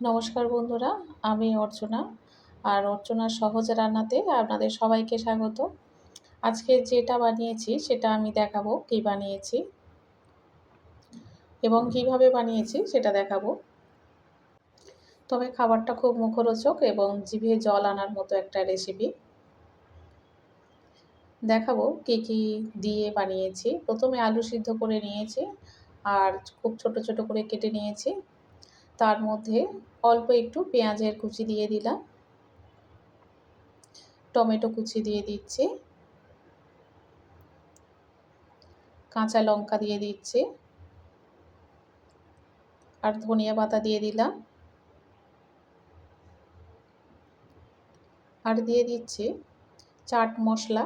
নমস্কার বন্ধুরা, আমি অর্চনা। আর অর্চনার সহজ রান্নাতে আপনাদের সবাইকে স্বাগত। আজকে যেটা বানিয়েছি সেটা আমি দেখাবো কী বানিয়েছি এবং কিভাবে বানিয়েছি সেটা দেখাবো। তবে খাবারটা খুব মুখরোচক এবং জিভে জল আনার মতো একটা রেসিপি। দেখাবো কী কী দিয়ে বানিয়েছি। প্রথমে আলু সিদ্ধ করে নিয়েছি আর খুব ছোট ছোট করে কেটে নিয়েছি। তার মধ্যে অল্প একটু পেঁয়াজের কুচি দিয়ে দিলাম, টমেটো কুচি দিয়ে দিচ্ছি, কাঁচা লঙ্কা দিয়ে দিচ্ছি আর ধনিয়া পাতা দিয়ে দিলাম। আর দিয়ে দিচ্ছি চাট মশলা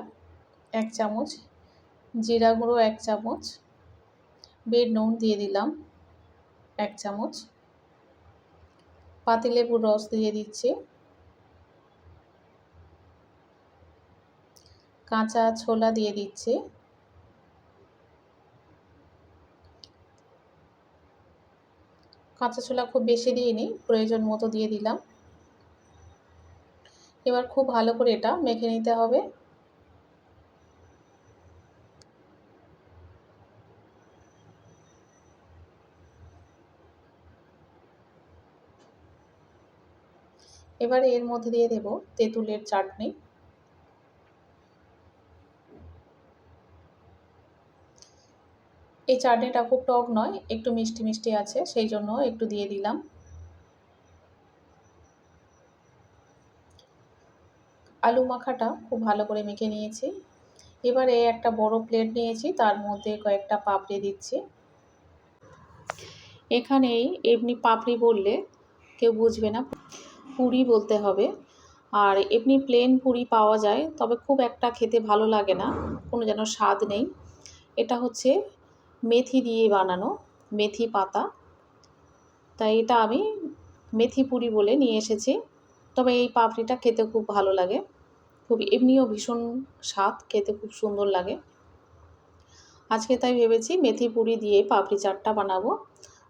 1 চামচ, জিরা গুঁড়ো 1 চামচ, বিট নুন দিয়ে দিলাম 1 চামচ, পাতিলেবুর রস দিয়ে দিচ্ছি, কাঁচা ছোলা দিয়ে দিচ্ছি, কাঁচা ছোলা খুব বেশি দিইনি, প্রয়োজন মতো দিয়ে দিলাম। এবার খুব ভালো করে এটা মেখে নিতে হবে। এবারে এর মধ্যে দিয়ে দেব তেঁতুলের চাটনি। এই চাটনিটা খুব টক নয়, একটু মিষ্টি মিষ্টি আছে, সেই জন্য একটু দিয়ে দিলাম। আলু মাখাটা খুব ভালো করে মেখে নিয়েছি। এবারে একটা বড় প্লেট নিয়েছি, তার মধ্যে কয়েকটা পাপড়ি দিচ্ছি। এখানেই এমনি পাপড়ি বললে কেউ বুঝবে না, পুরি বলতে হবে। আর এমনি প্লেন পুরি পাওয়া যায়, তবে খুব একটা খেতে ভালো লাগে না, কোনো যেন স্বাদ নেই। এটা হচ্ছে মেথি দিয়ে বানানো, মেথি পাতা, তাই এটা আমি মেথি পুরি বলে নিয়ে এসেছি। তবে এই পাপড়িটা খেতে খুব ভালো লাগে, খুব এমনিও ভীষণ স্বাদ, খেতে খুব সুন্দর লাগে। আজকে তাই ভেবেছি মেথি পুরি দিয়ে পাপড়ি চাটটা বানাবো।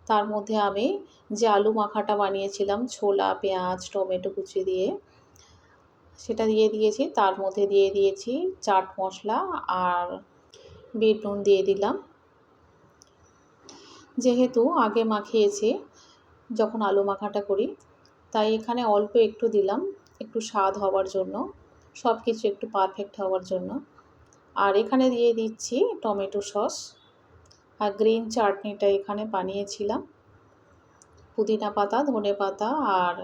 তার মধ্যে আমি যে আলু মাখাটা বানিয়েছিলাম ছোলা, পেঁয়াজ, টমেটো কুচি দিয়ে, সেটা দিয়ে দিয়েছি। তার মধ্যে দিয়ে দিয়েছি চাট মশলা আর বিট নুন দিয়ে দিলাম। যেহেতু আগে মাখিয়েছি যখন আলু মাখাটা করি, তাই এখানে অল্প একটু দিলাম, একটু স্বাদ হওয়ার জন্য, সব কিছু একটু পারফেক্ট হওয়ার জন্য। আর এখানে দিয়ে দিচ্ছি টমেটো সস। আর গ্রিন চাটনিটা এখানে বানিয়েছিলাম পুদিনা পাতা, ধনে পাতা আর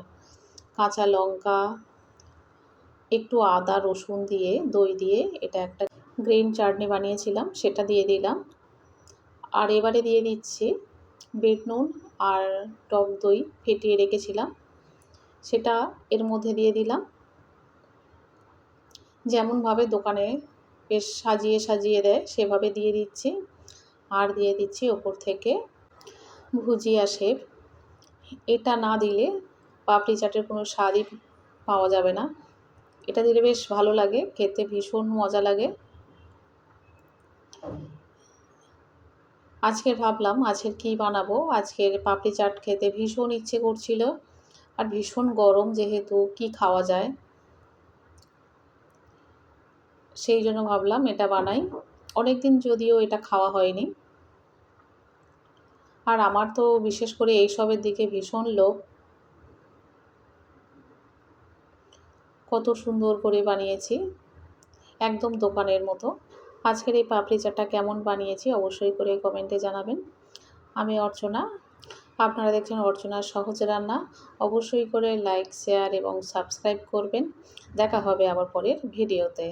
কাঁচা লঙ্কা, একটু আদা রসুন দিয়ে, দই দিয়ে এটা একটা গ্রিন চাটনি বানিয়েছিলাম, সেটা দিয়ে দিলাম। আর এবারে দিয়ে দিচ্ছি বিট নুন আর টক দই ফেটিয়ে রেখেছিলাম, সেটা এর মধ্যে দিয়ে দিলাম। যেমনভাবে দোকানে বেশ সাজিয়ে সাজিয়ে দেয় সেভাবে দিয়ে দিচ্ছি। আর দিয়ে দিচ্ছি ওপর থেকে ভুজিয়া শেপ। এটা না দিলে পাপড়ি চাটের কোনো স্বাদই পাওয়া যাবে না। এটা দিলে বেশ ভালো লাগে, খেতে ভীষণ মজা লাগে। আজকের ভাবলাম আজকের কী বানাবো। আজকের পাপড়ি চাট খেতে ভীষণ ইচ্ছে করছিল, আর ভীষণ গরম, যেহেতু কি খাওয়া যায়, সেই জন্য ভাবলাম এটা বানাই। অনেক দিন যদিও এটা খাওয়া হয়নি, আর আমার তো বিশেষ করে এইসবের দিকে ভীষণ লোভ। কত সুন্দর করে বানিয়েছি, একদম দোকানের মতো। আজকের এই পাপড়ি চাটটা কেমন বানিয়েছি অবশ্যই করে কমেন্টে জানাবেন। আমি অর্চনা, আপনারা দেখছেন অর্চনার সহজ রান্না। অবশ্যই করে লাইক, শেয়ার এবং সাবস্ক্রাইব করবেন। দেখা হবে আবার পরের ভিডিওতে।